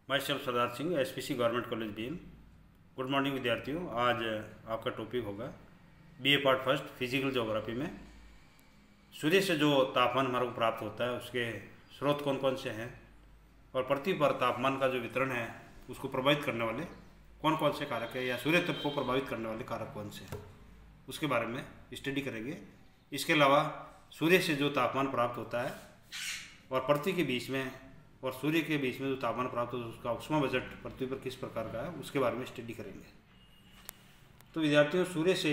My self Sardar Singh, SPC government college BM. Good morning विद्यार्थियों। आज आपका टॉपिक होगा BA part first physical geography में सूर्य से जो तापमान हमारे को प्राप्त होता है उसके स्रोत कौन कौन से हैं और पृथ्वी पर तापमान का जो वितरण है उसको प्रभावित करने वाले कौन कौन से कारक है या सूर्य तप को प्रभावित करने वाले कारक कौन से हैं उसके बारे में स्टडी करेंगे। इसके अलावा सूर्य से जो तापमान प्राप्त होता है और पृथ्वी के बीच में और सूर्य के बीच में जो तापमान प्राप्त होता है उसका उष्मा बजट पृथ्वी पर किस प्रकार का है उसके बारे में स्टडी करेंगे। तो विद्यार्थियों, सूर्य से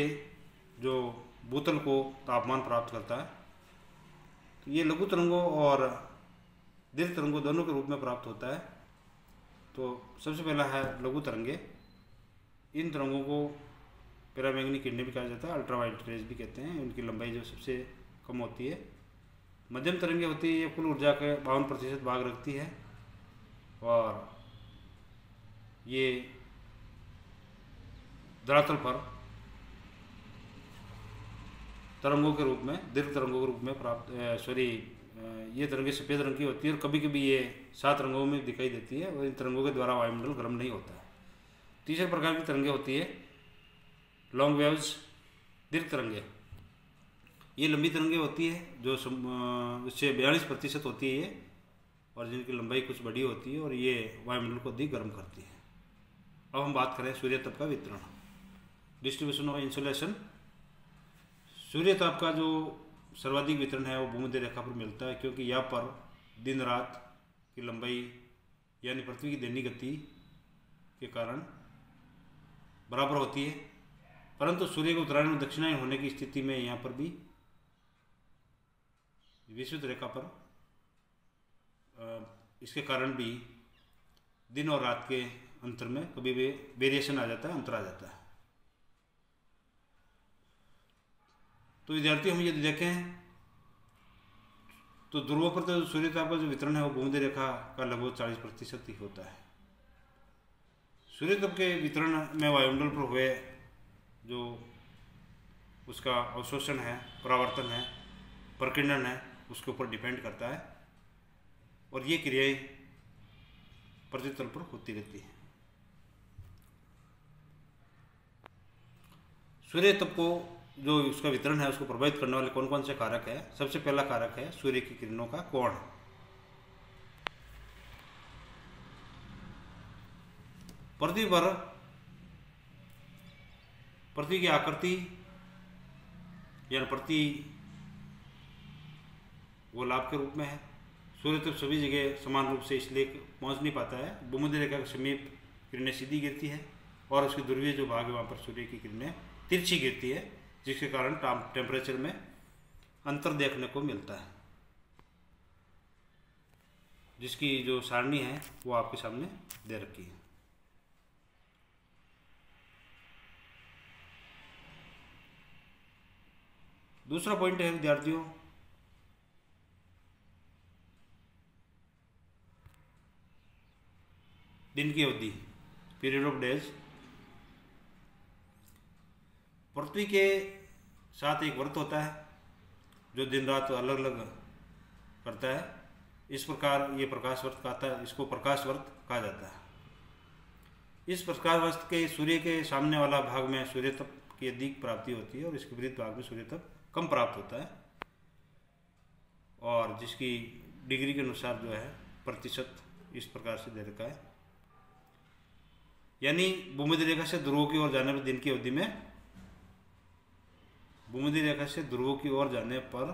जो भूतल को तापमान प्राप्त करता है तो ये लघु तरंगों और दीर्घ तरंगों दोनों के रूप में प्राप्त होता है। तो सबसे पहला है लघु तरंगे। इन तरंगों को पैरामैग्नेटिक किरणें भी कहा जाता है, अल्ट्रावायलेट रेज भी कहते हैं। उनकी लंबाई जो सबसे कम होती है। मध्यम तरंगे होती है, ये कुल ऊर्जा के 52% भाग रखती है और ये धरातल पर तरंगों के रूप में, दीर्घ तरंगों के रूप में प्राप्त ये तरंगें सफ़ेद रंग की होती है और कभी कभी ये 7 रंगों में दिखाई देती है और इन तरंगों के द्वारा वायुमंडल गर्म नहीं होता है। तीसरे प्रकार की तरंगें होती है लॉन्ग वेव्स, दीर्घ तरंगे। ये लंबी तरंगें होती है जो उससे 42% होती है ये, और जिनकी लंबाई कुछ बड़ी होती है और ये वायुमंडल को अधिक गर्म करती है। अब हम बात करें सूर्य ताप का वितरण, डिस्ट्रीब्यूशन ऑफ इंसोलेशन। सूर्य ताप का जो सर्वाधिक वितरण है वो भूमध्य रेखा पर मिलता है, क्योंकि यहाँ पर दिन रात की लंबाई यानी पृथ्वी की दैनिक गति के कारण बराबर होती है। परंतु सूर्य के उत्तरायण और दक्षिणायन होने की स्थिति में यहाँ पर भी विषुवत रेखा पर इसके कारण भी दिन और रात के अंतर में कभी भी वेरिएशन आ जाता है, अंतर आ जाता है। तो विद्यार्थी हम यदि देखें तो ध्रुवों पर तो सूर्य ताप का जो वितरण है वो भूमध्य रेखा का लगभग 40% ही होता है। सूर्य ताप के वितरण में वायुमंडल पर हुए जो उसका अवशोषण है, परावर्तन है, प्रकीर्णन है, उसके ऊपर डिपेंड करता है और ये क्रियाएं पृथ्वी तल पर होती रहती है। सूर्य ताप को जो उसका वितरण है उसको प्रभावित करने वाले कौन कौन से कारक है। सबसे पहला कारक है सूर्य की किरणों का कोण। पृथ्वी पर पृथ्वी की आकृति या पृथ्वी गोलाभ के रूप में है। सूर्य तक सभी जगह समान रूप से इसलिए पहुंच नहीं पाता है। भूमध्य रेखा के समीप किरणें सीधी गिरती है और उसके ध्रुवीय जो भाग है वहाँ पर सूर्य की किरणें तिरछी गिरती है, जिसके कारण टेम्परेचर में अंतर देखने को मिलता है, जिसकी जो सारणी है वो आपके सामने दे रखी है। दूसरा पॉइंट है विद्यार्थियों, दिन की अवधि, पीरियड ऑफ डेज। पृथ्वी के साथ एक वर्त होता है जो दिन रात अलग अलग करता है। इस प्रकार ये प्रकाश वर्त कहता है, इसको प्रकाश वर्त कहा जाता है। इस प्रकाश वर्त के सूर्य के सामने वाला भाग में सूर्य ताप की अधिक प्राप्ति होती है और इसके विपरीत भाग में सूर्य ताप कम प्राप्त होता है, और जिसकी डिग्री के अनुसार जो है प्रतिशत इस प्रकार से दे रखा है। यानी भूमध्य रेखा से ध्रुवों की ओर जाने पर दिन की अवधि में, भूमध्य रेखा से ध्रुवों की ओर जाने पर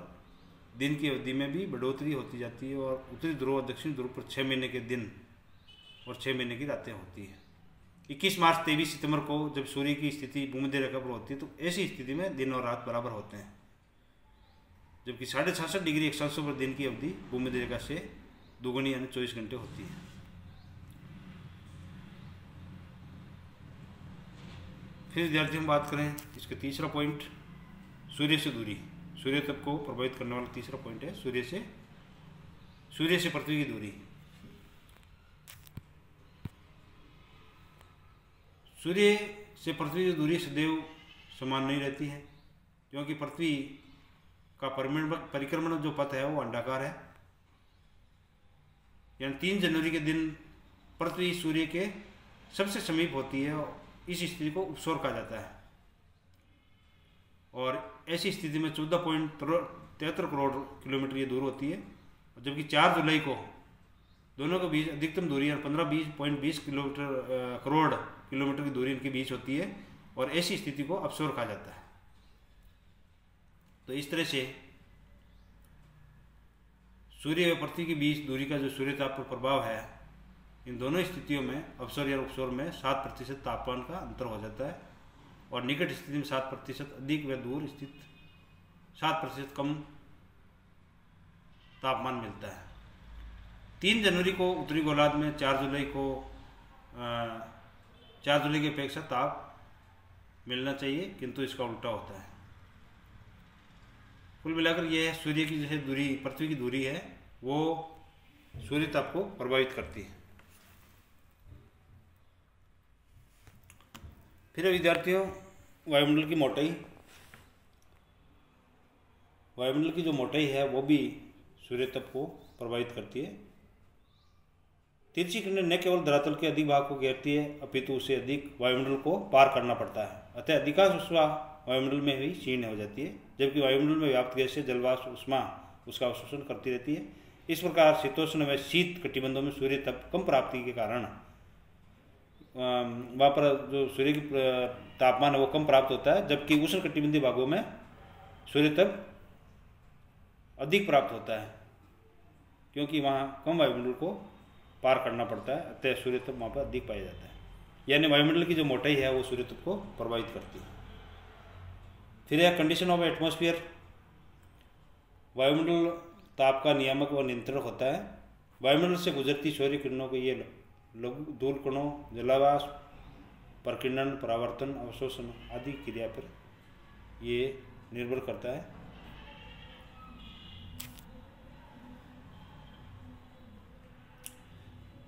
दिन की अवधि में भी बढ़ोतरी होती जाती है और उत्तरी ध्रुव और दक्षिणी ध्रुव पर 6 महीने के दिन और 6 महीने की रातें होती है। 21 मार्च 23 सितंबर को जब सूर्य की स्थिति भूमध्य रेखा पर होती है तो ऐसी स्थिति में दिन और रात बराबर होते हैं, जबकि 66.5 डिग्री अक्षांश पर दिन की अवधि भूमध्य रेखा से दोगुनी यानी 24 घंटे होती है। फिर विद्यार्थी हम बात करें इसके तीसरा पॉइंट, सूर्य से दूरी। सूर्य ताप को प्रभावित करने वाला तीसरा पॉइंट है सूर्य से पृथ्वी की दूरी। सूर्य से पृथ्वी की दूरी सदैव समान नहीं रहती है, क्योंकि पृथ्वी का परिक्रमण जो पथ है वो अंडाकार है। यानी 3 जनवरी के दिन पृथ्वी सूर्य के सबसे समीप होती है, इस स्थिति को उपसौर कहा जाता है। और ऐसी स्थिति में 14.73 करोड़ किलोमीटर ये दूर होती है, जबकि 4 जुलाई को दोनों के बीच अधिकतम दूरी 15-20 करोड़ किलोमीटर की दूरी इनके बीच होती है, और ऐसी स्थिति को अपसौर कहा जाता है। तो इस तरह से सूर्य व पृथ्वी के बीच दूरी का जो सूर्य ताप पर प्रभाव है, इन दोनों स्थितियों में अपसौर या उपसौर में 7% तापमान का अंतर हो जाता है, और निकट स्थिति में 7% अधिक व दूर स्थित 7% कम तापमान मिलता है। 3 जनवरी को उत्तरी गोलार्ध में 4 जुलाई की अपेक्षा ताप मिलना चाहिए, किंतु इसका उल्टा होता है। कुल मिलाकर यह सूर्य की जैसे दूरी, पृथ्वी की दूरी है, वो सूर्य ताप को प्रभावित करती है। फिर विद्यार्थियों, वायुमंडल की मोटाई, वायुमंडल की जो मोटाई है वो भी सूर्य ताप को प्रभावित करती है। तिरछी किरणें न केवल धरातल के अधिक भाग को घेरती है, अपितु उसे अधिक वायुमंडल को पार करना पड़ता है, अतः अधिकांश ऊष्मा वायुमंडल में ही क्षीण हो जाती है, जबकि वायुमंडल में व्याप्त गैस से जलवाष्प ऊष्मा उसका अवशोषण करती रहती है। इस प्रकार शीतोष्ण व शीत कटिबंधों में सूर्य ताप कम प्राप्ति के कारण वहाँ पर जो सूर्य की तापमान है वो कम प्राप्त होता है, जबकि उष्ण कटिबंधीय भागों में सूर्य ताप अधिक प्राप्त होता है, क्योंकि वहाँ कम वायुमंडल को पार करना पड़ता है, अतः सूर्य ताप वहाँ पर अधिक पाया जाता है। यानी वायुमंडल की जो मोटाई है वो सूर्य ताप को प्रभावित करती है। फिर यह कंडीशन ऑफ एटमॉस्फेयर, वायुमंडल ताप का नियामक व नियंत्रक होता है। वायुमंडल से गुजरती सूर्य किरणों को ये लघु धूल कणों, जलावाष्प, प्रकीर्णन, परावर्तन, अवशोषण आदि क्रिया पर ये निर्भर करता है।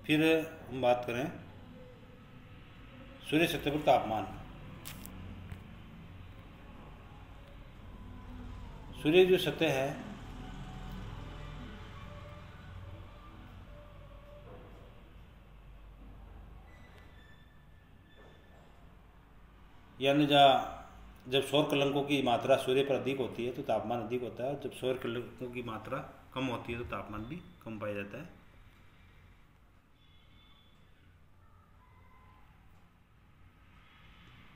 फिर हम बात करें सूर्य सतह पर तापमान। सूर्य जो सतह है यानी जब सौर कलंकों की मात्रा सूर्य पर अधिक होती है तो तापमान अधिक होता है, जब सौर कलंकों की मात्रा कम होती है तो तापमान भी कम पाया जाता है।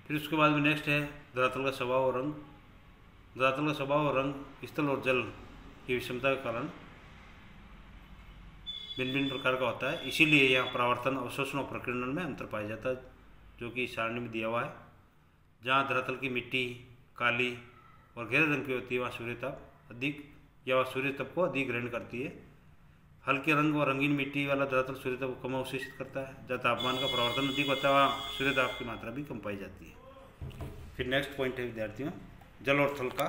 फिर उसके बाद में नेक्स्ट है धरातल का स्वभाव और रंग। धरातल का स्वभाव और रंग स्थल और जल की विषमता के कारण भिन्न भिन्न प्रकार का होता है, इसीलिए यहाँ परावर्तन, अवशोषण और प्रकीर्णन में अंतर पाया जाता है, जो कि सारणी में दिया हुआ है। जहाँ धरातल की मिट्टी काली और गहरे रंग की होती है वहाँ सूर्य ताप अधिक या वह सूर्य ताप को अधिक ग्रहण करती है। हल्के रंग और रंगीन मिट्टी वाला धरातल सूर्य ताप को कम अवशोषित करता है। जहाँ तापमान का परावर्तन अधिक होता है वहाँ सूर्य ताप की मात्रा भी कम पाई जाती है। फिर नेक्स्ट पॉइंट है विद्यार्थियों, जल और थल का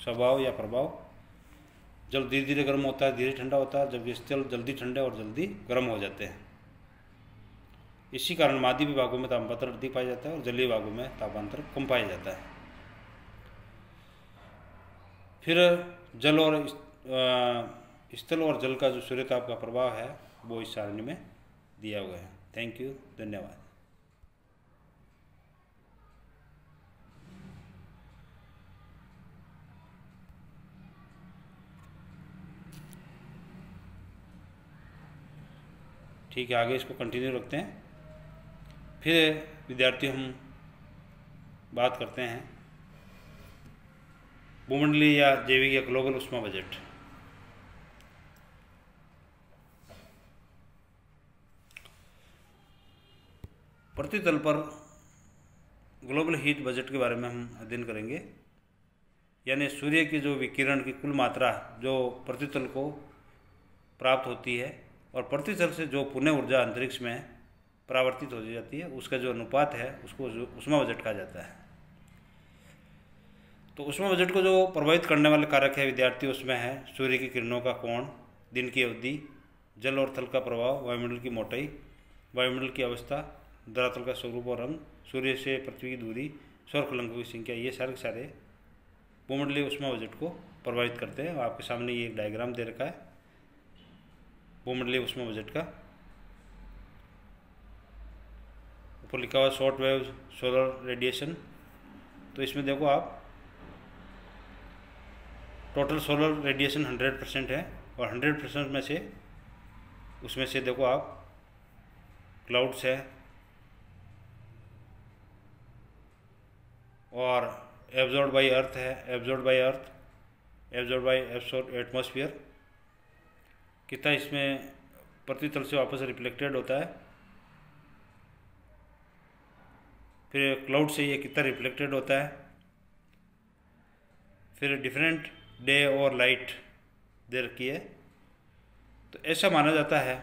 स्वभाव या प्रभाव। जल धीरे धीरे गर्म होता है, धीरे ठंडा होता है, जबकि स्थल जल्दी ठंडे और जल्दी गर्म हो जाते हैं। इसी कारण मादी विभागों में तापांतर अधिक पाया जाता है और जलीय भागों में तापांतर कम पाया जाता है। फिर जल और स्थल और जल का जो सूर्य ताप का प्रभाव है वो इस सारणी में दिया हुआ है। थैंक यू, धन्यवाद। ठीक है, आगे इसको कंटिन्यू रखते हैं। फिर विद्यार्थी हम बात करते हैं भूमंडलीय या जैविक या ग्लोबल ऊष्मा बजट। पृथ्वी तल पर ग्लोबल हीट बजट के बारे में हम अध्ययन करेंगे, यानी सूर्य की जो विकिरण की कुल मात्रा जो पृथ्वी तल को प्राप्त होती है और पृथ्वी तल से जो पुनः ऊर्जा अंतरिक्ष में परावर्तित हो जाती है उसका जो अनुपात है उसको ऊष्मा बजट कहा जाता है। तो ऊष्मा बजट को जो प्रभावित करने वाले कारक है विद्यार्थी, उसमें है सूर्य की किरणों का कोण, दिन की अवधि, जल और थल का प्रभाव, वायुमंडल की मोटाई, वायुमंडल की अवस्था, धरातल का स्वरूप और रंग, सूर्य से पृथ्वी की दूरी, सौर कलंकों की संख्या, ये सारे के सारे भूमंडलीय ऊष्मा बजट को प्रभावित करते हैं। आपके सामने ये एक डायग्राम दे रखा है भूमंडलीय ऊष्मा बजट का। ऊपर लिखा हुआ शॉर्ट वेव सोलर रेडिएशन। तो इसमें देखो आप टोटल सोलर रेडिएशन 100% है, और 100% में से उसमें से देखो आप क्लाउड्स है और एब्जॉर्ब बाई अर्थ है, absorb by earth, absorb by atmosphere, कितना इसमें पृथ्वी तल से वापस रिफ्लेक्टेड होता है, फिर क्लाउड से ये कितना रिफ्लेक्टेड होता है, फिर डिफरेंट डे और लाइट दे रखी है। तो ऐसा माना जाता है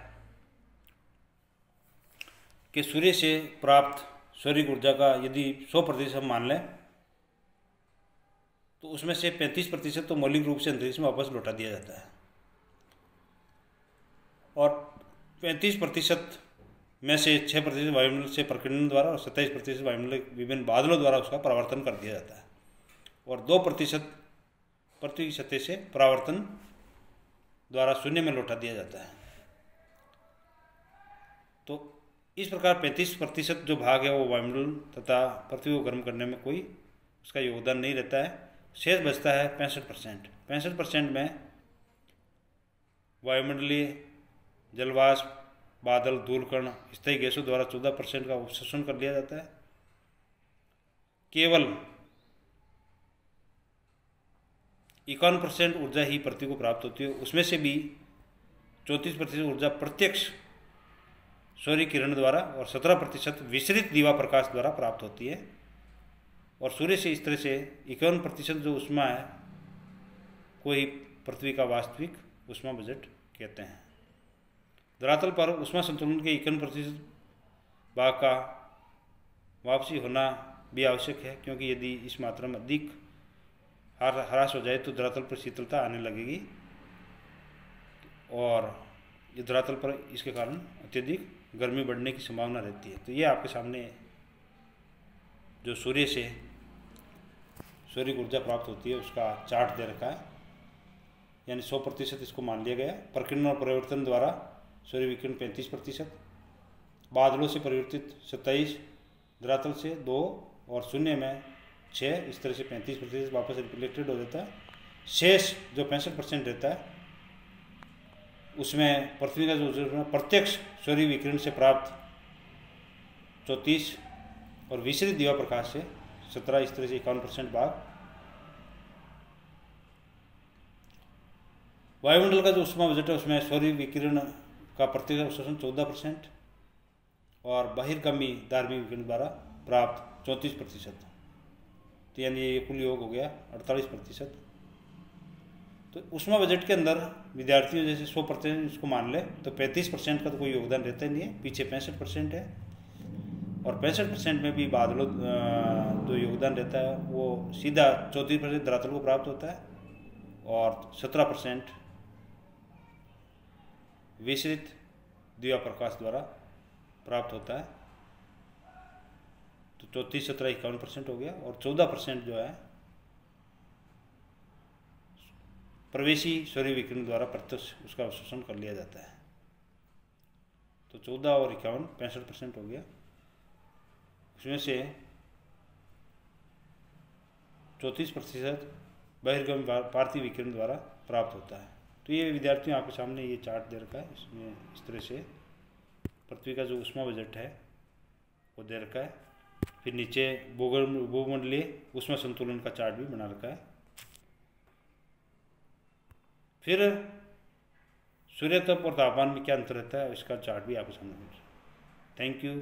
कि सूर्य से प्राप्त सौरिक ऊर्जा का यदि 100% हम मान लें तो उसमें से 35% तो मौलिक रूप से अंतरिक्ष में वापस लौटा दिया जाता है, और 35% में से 6% वायुमंडल से प्रकीर्णन द्वारा और 27% वायुमंडल विभिन्न बादलों द्वारा उसका परावर्तन कर दिया जाता है, और 2% पृथ्वी की सतह से परावर्तन द्वारा शून्य में लौटा दिया जाता है। तो इस प्रकार 35% जो भाग है वो वायुमंडल तथा पृथ्वी को गर्म करने में कोई उसका योगदान नहीं रहता है। शेष बचता है 65%। 65% में वायुमंडलीय जलवाष्प, बादल, धूलकण, स्थायी गैसों द्वारा 14% का अवशोषण कर लिया जाता है। केवल 51% ऊर्जा ही पृथ्वी को प्राप्त होती है, उसमें से भी 34% ऊर्जा प्रत्यक्ष सूर्य किरण द्वारा और 17% विसरित दीवा प्रकाश द्वारा प्राप्त होती है। और सूर्य से इस तरह से 51% जो ऊष्मा है को ही पृथ्वी का वास्तविक ऊष्मा बजट कहते हैं। धरातल पर ऊष्मा संतुलन के 51% भाग का वापसी होना भी आवश्यक है, क्योंकि यदि इस मात्रा में अधिक ह्रास हो जाए तो धरातल पर शीतलता आने लगेगी, और ये धरातल पर इसके कारण अत्यधिक गर्मी बढ़ने की संभावना रहती है। तो ये आपके सामने जो सूर्य से सौरिक ऊर्जा प्राप्त होती है उसका चार्ट दे रखा है, यानी 100% इसको मान लिया गया। प्रकीर्णन और परिवर्तन द्वारा सूर्य विकिरण 35%, बादलों से परिवर्तित 27, धरातल से 2 और शून्य में 6, इस तरह से 35% वापस रिफ्लेक्टेड हो जाता है। शेष जो 65% रहता है उसमें पृथ्वी का जो प्रत्यक्ष सूर्य विकिरण से प्राप्त 34 और विसरित दीवा प्रकाश से 17, इस तरह से 51% भाग। वायुमंडल का जो ऊष्मा बजट है उसमें सूर्य विकिरण का प्रत्यक्ष अवशोषण 14% और बहिर्गामी धार्मिक विकिरण द्वारा प्राप्त 34%। तो यानी ये कुल योग हो गया 48%। तो ऊष्मा बजट के अंदर विद्यार्थियों जैसे 100% इसको मान ले तो 35% का तो कोई योगदान रहता ही नहीं है, पीछे 65% है, और 65% में भी बादलों जो योगदान रहता है वो सीधा 34% धरातल को प्राप्त होता है, और 17% विसरित दिव्या प्रकाश द्वारा प्राप्त होता है। तो 34, 17, 51% हो गया, और 14% जो है प्रवेशी सूर्य विकिरण द्वारा प्रत्यक्ष उसका अवशोषण कर लिया जाता है। तो 14 और 51, 65% हो गया। उसमें से 34% बहिर्गम पार्थिव विकिरण द्वारा प्राप्त होता है। तो ये विद्यार्थियों आपके सामने ये चार्ट दे रखा है, इसमें इस तरह से पृथ्वी का जो ऊष्मा बजट है वो दे रखा है। फिर नीचे भूमंडलीय ऊष्मा संतुलन का चार्ट भी बना रखा है। फिर सूर्य तप और तापमान में क्या अंतर रहता है इसका चार्ट भी आपके सामने। Thank you.